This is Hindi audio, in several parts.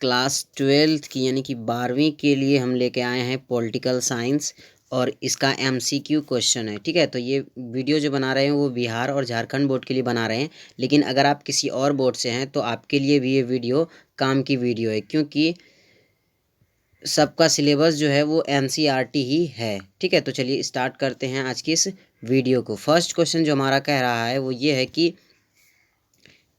क्लास 12th की यानी कि 12वीं के लिए हम लेके आए हैं पॉलिटिकल साइंस और इसका एमसीक्यू क्वेश्चन है। ठीक है, तो ये वीडियो जो बना रहे हैं वो बिहार और झारखंड बोर्ड के लिए बना रहे हैं, लेकिन अगर आप किसी और बोर्ड से हैं तो आपके लिए भी ये वीडियो काम की वीडियो है, क्योंकि सबका सिलेबस जो है वो एनसीईआरटी ही है। ठीक है, तो चलिए स्टार्ट करते हैं आज की इस वीडियो को। फर्स्ट क्वेश्चन जो हमारा कह रहा है वो ये है कि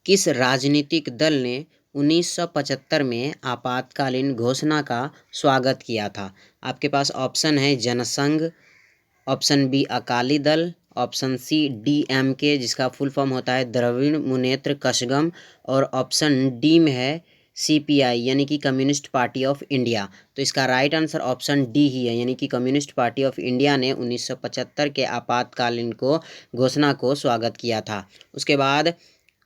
किस राजनीतिक दल ने 1975 में आपातकालीन घोषणा का स्वागत किया था? आपके पास ऑप्शन है Jansangh, option B Akali Dal, option C DMK जिसका फुल फॉर्म होता है द्रविड़ मुनेत्र कषगम, और ऑप्शन डी में है सीपीआई यानी कि कम्युनिस्ट पार्टी ऑफ इंडिया। तो इसका राइट आंसर ऑप्शन डी ही है, यानी कि कम्युनिस्ट पार्टी ऑफ इंडिया ने 1975 के आपातकालीन को घोषणा को स्वागत किया था। उसके बाद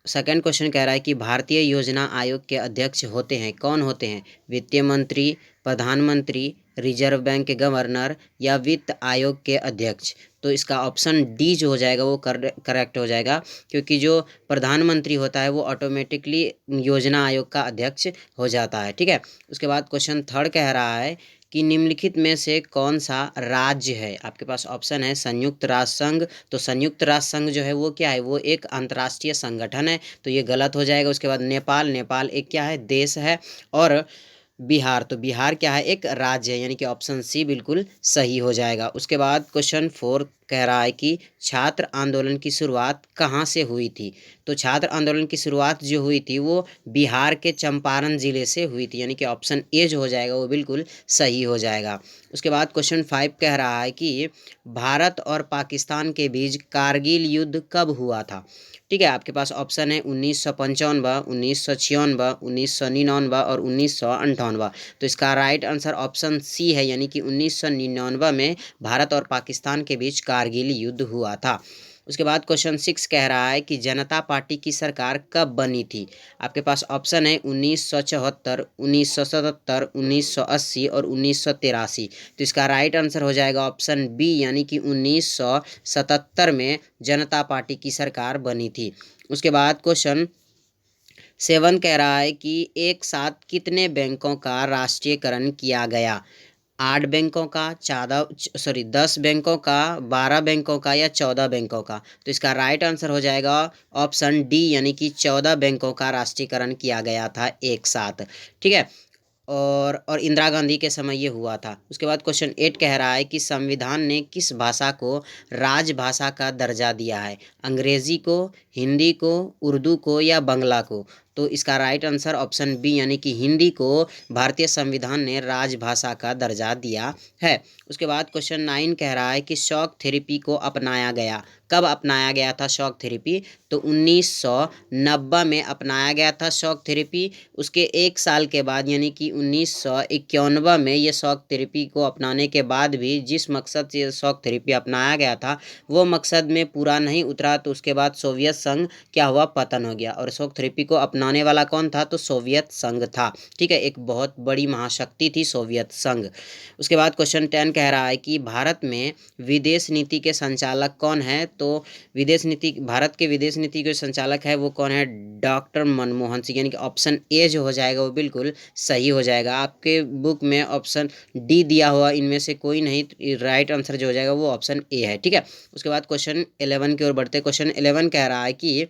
सेकंड क्वेश्चन कह रहा है कि भारतीय योजना आयोग के अध्यक्ष होते हैं, कौन होते हैं? वित्त मंत्री, प्रधानमंत्री, रिजर्व बैंक के गवर्नर या वित्त आयोग के अध्यक्ष। तो इसका ऑप्शन डी जो हो जाएगा वो करेक्ट हो जाएगा, क्योंकि जो प्रधानमंत्री होता है वो ऑटोमेटिकली योजना आयोग का अध्यक्ष हो जाता है। ठीक है, उसके बाद क्वेश्चन थर्ड कह रहा है कि निम्नलिखित में से कौन सा राज्य है? आपके पास ऑप्शन है संयुक्त राष्ट्र संघ। तो संयुक्त राष्ट्र संघ जो है वो क्या है? वो एक अंतर्राष्ट्रीय संगठन है, तो ये गलत हो जाएगा। उसके बाद नेपाल, नेपाल एक क्या है? देश है। और बिहार, तो बिहार क्या है? एक राज्य है, यानी कि ऑप्शन सी बिल्कुल सही हो जाएगा। उसके बाद क्वेश्चन 4 कह रहा है कि छात्र आंदोलन की शुरुआत कहाँ से हुई थी? तो छात्र आंदोलन की शुरुआत जो हुई थी वो बिहार के चंपारण जिले से हुई थी, यानी कि ऑप्शन ए जो हो जाएगा वो बिल्कुल सही हो जाएगा। उसके बाद क्वेश्चन 5 कह रहा है कि भारत और पाकिस्तान के बीच कारगिल युद्ध कब हुआ था? ठीक है, आपके पास ऑप्शन है 1995, 1996, 1999 और 1998। तो इसका राइट आंसर ऑप्शन सी है, यानी कि 1999 में भारत और पाकिस्तान के बीच कारगिल युद्ध हुआ था। उसके बाद क्वेश्चन 6 कह रहा है कि जनता पार्टी की सरकार कब बनी थी? आपके पास ऑप्शन है 1974, 1977, 1980 और 1983। तो इसका राइट आंसर हो जाएगा ऑप्शन बी, यानी कि 1977 में जनता पार्टी की सरकार बनी थी। उसके बाद क्वेश्चन 7 कह रहा है कि एक साथ कितने बैंकों का राष्ट्रीयकरण किया गया? 8 बैंकों का, 10 बैंकों का, 12 बैंकों का या 14 बैंकों का। तो इसका राइट आंसर हो जाएगा ऑप्शन डी, यानी कि 14 बैंकों का राष्ट्रीयकरण किया गया था एक साथ। ठीक है, और इंदिरा गांधी के समय ये हुआ था। उसके बाद क्वेश्चन 8 कह रहा है कि संविधान ने किस भाषा को राजभाषा का दर्जा दिया है? अंग्रेजी को, हिंदी को, उर्दू को या बांग्ला को? तो इसका राइट आंसर ऑप्शन बी, यानी कि हिंदी को भारतीय संविधान ने राजभाषा का दर्जा दिया है। उसके बाद क्वेश्चन 9 कह रहा है कि शॉक थेरेपी को अपनाया गया, कब अपनाया गया था शॉक थेरेपी? तो 1990 में अपनाया गया था शॉक थेरेपी। उसके एक साल के बाद यानी कि 1991 में ये शॉक थेरेपी को अपनाने के बाद भी जिस मकसद से शॉक थेरेपी अपनाया गया था वो मकसद में पूरा नहीं उतरा, तो उसके बाद सोवियत संघ क्या हुआ? पतन हो गया। और शॉक थेरेपी को अपनाने वाला कौन था? तो सोवियत संघ था। ठीक है, एक बहुत बड़ी महाशक्ति थी सोवियत संघ। उसके बाद क्वेश्चन 10 कह रहा है कि भारत में विदेश नीति के संचालक कौन है? तो विदेश नीति, भारत के विदेश नीति के संचालक है वो कौन है? डॉक्टर मनमोहन सिंह, यानी कि ऑप्शन ए जो हो जाएगा वो बिल्कुल सही हो जाएगा। आपके बुक में ऑप्शन डी दिया हुआ इनमें से कोई नहीं, राइट आंसर जो हो जाएगा वो ऑप्शन ए है। ठीक है, उसके बाद क्वेश्चन 11 की ओर बढ़ते। क्वेश्चन 11 कह रहा है कि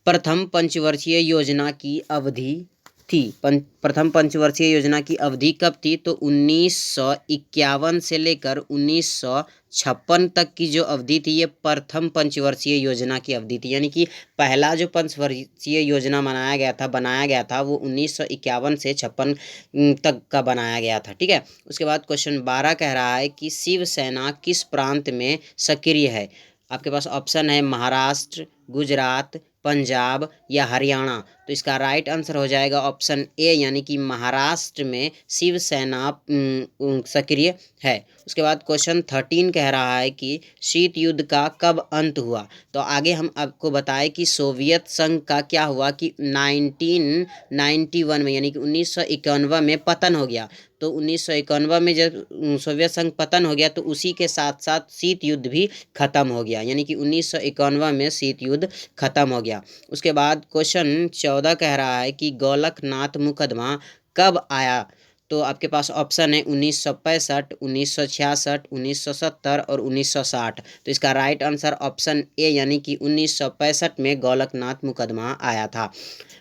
प्रथम पंचवर्षीय योजना की अवधि थी, प्रथम पंचवर्षीय योजना की अवधि कब थी? तो 1951 से लेकर 1956 तक की जो अवधि थी ये प्रथम पंचवर्षीय योजना की अवधि थी, यानी कि पहला जो पंचवर्षीय योजना बनाया गया था वो 1951 से 56 तक का बनाया गया था। ठीक है, उसके बाद क्वेश्चन 12 कह रहा है कि शिवसेना किस प्रांत में सक्रिय है? आपके पास ऑप्शन है महाराष्ट्र, गुजरात, पंजाब या हरियाणा। तो इसका राइट आंसर हो जाएगा ऑप्शन ए, यानी कि महाराष्ट्र में शिवसेना सक्रिय है। उसके बाद क्वेश्चन 13 कह रहा है कि शीत युद्ध का कब अंत हुआ? तो आगे हम आपको बताएं कि सोवियत संघ का क्या हुआ कि 1991 में, यानी कि 1991 में पतन हो गया। तो 1991 में जब सोवियत संघ पतन हो गया तो उसी के साथ साथ शीत युद्ध भी खत्म हो गया, यानी कि 1991 में शीत युद्ध खत्म हो गया। उसके बाद क्वेश्चन 14 कह रहा है कि गोलकनाथ मुकदमा कब आया। तो आपके पास ऑप्शन है 1965, 1966, 1970 और 1960। तो इसका राइट आंसर ऑप्शन ए यानी कि 1965 में गोलकनाथ मुकदमा आया था।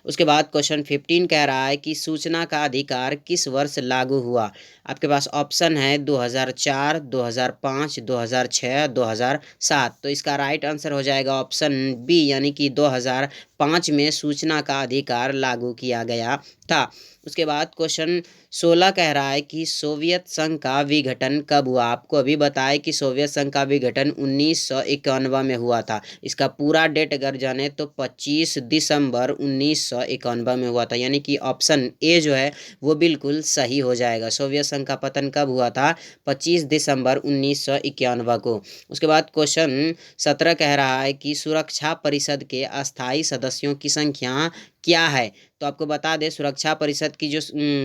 उसके बाद क्वेश्चन 15 कह रहा है कि सूचना का अधिकार किस वर्ष लागू हुआ। आपके पास ऑप्शन है 2004, 2005, 2006, 2007। तो इसका राइट आंसर हो जाएगा ऑप्शन बी यानी कि 2005 में सूचना का अधिकार लागू किया गया था। उसके बाद क्वेश्चन 16 कह रहा है कि सोवियत संघ का विघटन कब हुआ। आपको अभी बताया कि सोवियत संघ का विघटन 1991 में हुआ था। इसका पूरा डेट अगर जाने तो 25 दिसंबर 1991 में हुआ था, यानी कि ऑप्शन ए जो है वो बिल्कुल सही हो जाएगा। सोवियत संघ का पतन कब हुआ था? 25 दिसंबर 1991 को। उसके बाद क्वेश्चन 17 कह रहा है कि सुरक्षा परिषद के अस्थायी सदस्यों की संख्या क्या है। तो आपको बता दें सुरक्षा परिषद की जो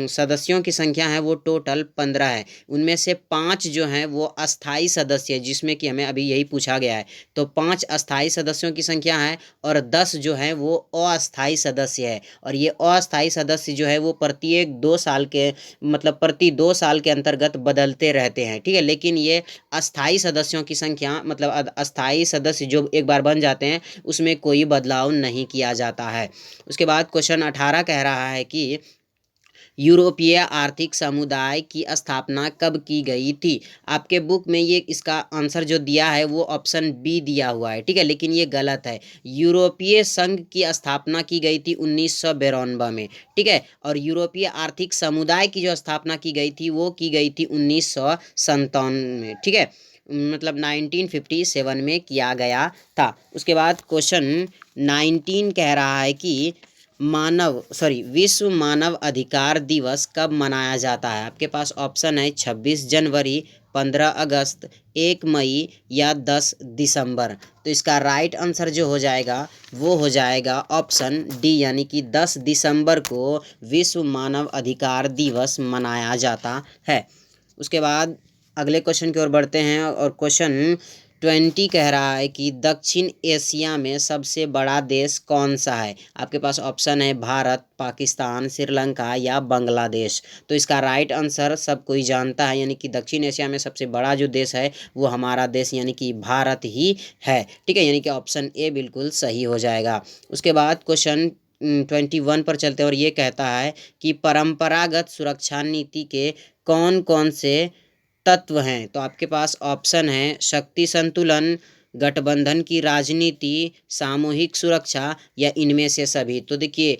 सदस्यों की संख्या है वो टोटल 15 है। उनमें से 5 जो हैं वो अस्थायी सदस्य है, जिसमें कि हमें अभी यही पूछा गया है। तो 5 अस्थायी सदस्यों की संख्या है और 10 जो है वो अस्थायी सदस्य है। और ये अस्थायी सदस्य जो है वो प्रत्येक 2 साल के मतलब प्रति 2 साल के अंतर्गत बदलते रहते हैं, ठीक है। लेकिन ये अस्थायी सदस्यों की संख्या मतलब अस्थायी सदस्य जो एक बार बन जाते हैं उसमें कोई बदलाव नहीं किया जाता है। उसके बाद क्वेश्चन 18 कह रहा है कि यूरोपीय आर्थिक समुदाय की स्थापना कब की गई थी। आपके बुक में ये इसका आंसर जो दिया है वो ऑप्शन बी दिया हुआ है, ठीक है, लेकिन ये गलत है। यूरोपीय संघ की स्थापना की गई थी 1992 में, ठीक है। और यूरोपीय आर्थिक समुदाय की जो स्थापना की गई थी वो की गई थी 1957 में, ठीक है, मतलब 1957 में किया गया था। उसके बाद क्वेश्चन 19 कह रहा है कि विश्व मानव अधिकार दिवस कब मनाया जाता है। आपके पास ऑप्शन है 26 जनवरी, 15 अगस्त, 1 मई या 10 दिसंबर। तो इसका राइट आंसर जो हो जाएगा वो हो जाएगा ऑप्शन डी यानी कि 10 दिसंबर को विश्व मानव अधिकार दिवस मनाया जाता है। उसके बाद अगले क्वेश्चन की ओर बढ़ते हैं और क्वेश्चन 20 कह रहा है कि दक्षिण एशिया में सबसे बड़ा देश कौन सा है। आपके पास ऑप्शन है भारत, पाकिस्तान, श्रीलंका या बांग्लादेश। तो इसका राइट आंसर सब कोई जानता है, यानी कि दक्षिण एशिया में सबसे बड़ा जो देश है वो हमारा देश यानी कि भारत ही है, ठीक है, यानी कि ऑप्शन ए बिल्कुल सही हो जाएगा। उसके बाद क्वेश्चन 21 पर चलते हैं और ये कहता है कि परंपरागत सुरक्षा नीति के कौन कौन से तत्व हैं। तो आपके पास ऑप्शन है शक्ति संतुलन, गठबंधन की राजनीति, सामूहिक सुरक्षा या इनमें से सभी। तो देखिए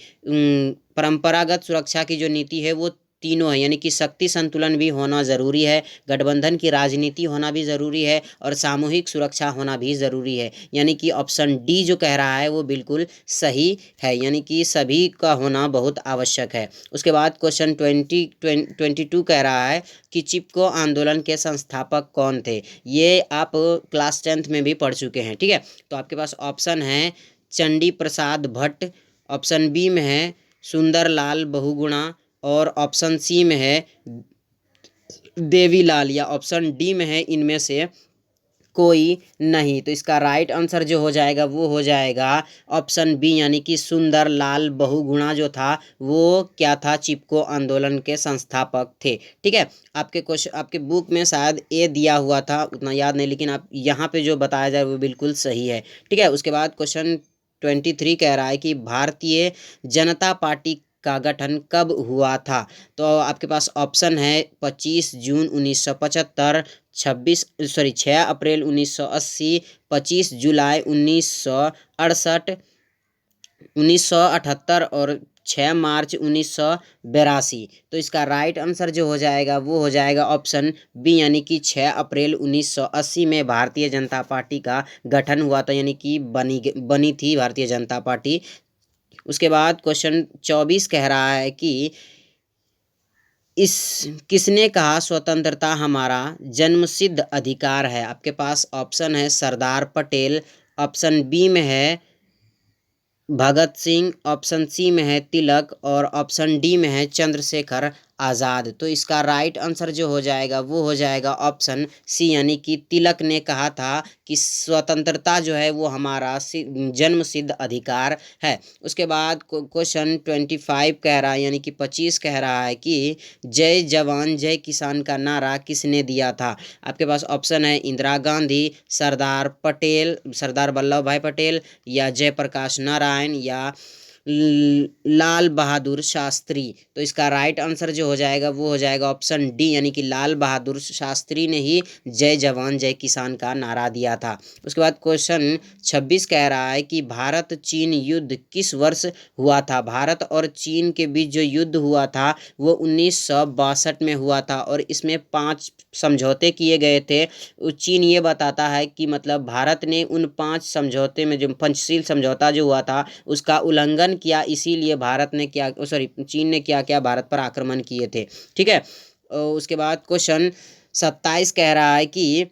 परंपरागत सुरक्षा की जो नीति है वो तीनों है, यानी कि शक्ति संतुलन भी होना ज़रूरी है, गठबंधन की राजनीति होना भी ज़रूरी है और सामूहिक सुरक्षा होना भी ज़रूरी है, यानी कि ऑप्शन डी जो कह रहा है वो बिल्कुल सही है, यानी कि सभी का होना बहुत आवश्यक है। उसके बाद क्वेश्चन 22 कह रहा है कि चिपको आंदोलन के संस्थापक कौन थे। ये आप क्लास 10th में भी पढ़ चुके हैं, ठीक है। तो आपके पास ऑप्शन है चंडी प्रसाद भट्ट, ऑप्शन बी में है सुंदरलाल बहुगुणा और ऑप्शन सी में है देवीलाल या ऑप्शन डी में है इनमें से कोई नहीं। तो इसका राइट आंसर जो हो जाएगा वो हो जाएगा ऑप्शन बी यानी कि सुंदरलाल बहुगुणा जो था वो क्या था, चिपको आंदोलन के संस्थापक थे, ठीक है। आपके क्वेश्चन आपके बुक में शायद ए दिया हुआ था, उतना याद नहीं, लेकिन आप यहाँ पे जो बताया जाए वो बिल्कुल सही है, ठीक है। उसके बाद क्वेश्चन 23 कह रहा है कि भारतीय जनता पार्टी का गठन कब हुआ था। तो आपके पास ऑप्शन है 25 जून 1975, 6 अप्रैल 1980, 25 जुलाई 1968, 1978 और 6 मार्च 1982। तो इसका राइट आंसर जो हो जाएगा वो हो जाएगा ऑप्शन बी यानी कि 6 अप्रैल 1980 में भारतीय जनता पार्टी का गठन हुआ था, यानी कि बनी थी भारतीय जनता पार्टी। उसके बाद क्वेश्चन 24 कह रहा है कि किसने कहा स्वतंत्रता हमारा जन्मसिद्ध अधिकार है। आपके पास ऑप्शन है सरदार पटेल, ऑप्शन बी में है भगत सिंह, ऑप्शन सी में है तिलक और ऑप्शन डी में है चंद्रशेखर आज़ाद। तो इसका राइट आंसर जो हो जाएगा वो हो जाएगा ऑप्शन सी, यानी कि तिलक ने कहा था कि स्वतंत्रता जो है वो हमारा जन्म सिद्ध अधिकार है। उसके बाद क्वेश्चन 25 कह रहा है, यानी कि 25 कह रहा है कि जय जवान जय किसान का नारा किसने दिया था। आपके पास ऑप्शन है इंदिरा गांधी, सरदार पटेल, सरदार वल्लभ भाई पटेल, या जयप्रकाश नारायण, या लाल बहादुर शास्त्री। तो इसका राइट आंसर जो हो जाएगा वो हो जाएगा ऑप्शन डी, यानी कि लाल बहादुर शास्त्री ने ही जय जवान जय किसान का नारा दिया था। उसके बाद क्वेश्चन 26 कह रहा है कि भारत चीन युद्ध किस वर्ष हुआ था। भारत और चीन के बीच जो युद्ध हुआ था वो 1962 में हुआ था, और इसमें 5 समझौते किए गए थे। चीन ये बताता है कि मतलब भारत ने उन 5 समझौते में, जो पंचशील समझौता जो हुआ था, उसका उल्लंघन किया, इसीलिए भारत ने क्या, सॉरी, चीन ने क्या क्या भारत पर आक्रमण किए थे। ठीक है। उसके बाद क्वेश्चन 27 कह रहा है कि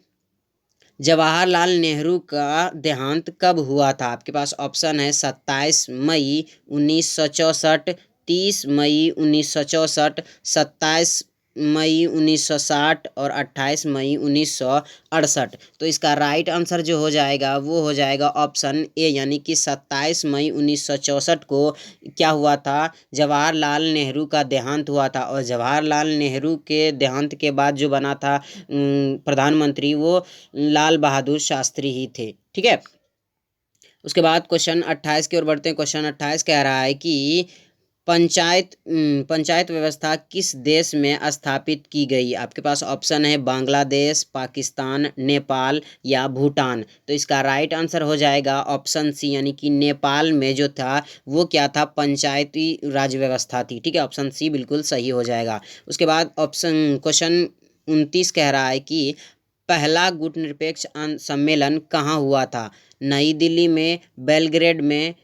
जवाहरलाल नेहरू का देहांत कब हुआ था। आपके पास ऑप्शन है 27 मई 1964, 30 मई 1964, 27 मई 1960 और 28 मई 1968। तो इसका राइट आंसर जो हो जाएगा वो हो जाएगा ऑप्शन ए, यानी कि 27 मई 1964 को क्या हुआ था, जवाहरलाल नेहरू का देहांत हुआ था। और जवाहरलाल नेहरू के देहांत के बाद जो बना था प्रधानमंत्री, वो लाल बहादुर शास्त्री ही थे। ठीक है। उसके बाद क्वेश्चन 28 की ओर बढ़ते हैं। क्वेश्चन 28 कह रहा है कि पंचायत व्यवस्था किस देश में स्थापित की गई। आपके पास ऑप्शन है बांग्लादेश, पाकिस्तान, नेपाल या भूटान। तो इसका राइट आंसर हो जाएगा ऑप्शन सी, यानी कि नेपाल में जो था वो क्या था, पंचायती राज व्यवस्था थी। ठीक है, ऑप्शन सी बिल्कुल सही हो जाएगा। उसके बाद ऑप्शन क्वेश्चन 29 कह रहा है कि पहला गुटनिरपेक्ष सम्मेलन कहाँ हुआ था। नई दिल्ली में, बेलग्रेड में,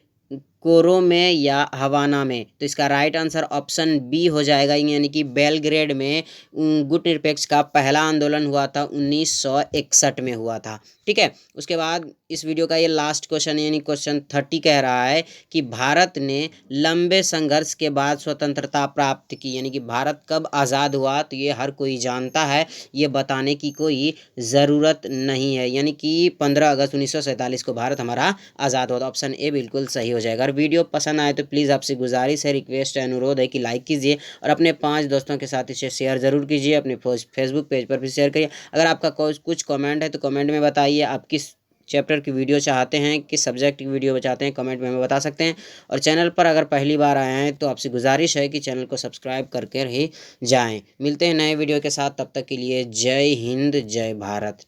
कोरो में या हवाना में। तो इसका राइट आंसर ऑप्शन बी हो जाएगा, यानी कि बेलग्रेड में गुटनिरपेक्ष का पहला आंदोलन हुआ था, 1961 में हुआ था। ठीक है। उसके बाद इस वीडियो का ये लास्ट क्वेश्चन, यानी क्वेश्चन 30 कह रहा है कि भारत ने लंबे संघर्ष के बाद स्वतंत्रता प्राप्त की, यानी कि भारत कब आज़ाद हुआ। तो ये हर कोई जानता है, ये बताने की कोई ज़रूरत नहीं है, यानी कि 15 अगस्त 1947 को भारत हमारा आज़ाद हुआ। ऑप्शन ए बिल्कुल सही हो जाएगा। अगर वीडियो पसंद आए तो प्लीज़ आपसे गुजारिश है, रिक्वेस्ट है, अनुरोध है कि लाइक कीजिए और अपने 5 दोस्तों के साथ इसे शेयर ज़रूर कीजिए। अपने फेसबुक पेज पर भी शेयर करिए। अगर आपका कुछ कमेंट है तो कमेंट में बताइए, आप किस चैप्टर की वीडियो चाहते हैं, किस सब्जेक्ट की वीडियो चाहते हैं, कमेंट में हमें बता सकते हैं। और चैनल पर अगर पहली बार आए हैं तो आपसे गुजारिश है कि चैनल को सब्सक्राइब करके ही जाएं। मिलते हैं नए वीडियो के साथ, तब तक के लिए जय हिंद, जय भारत।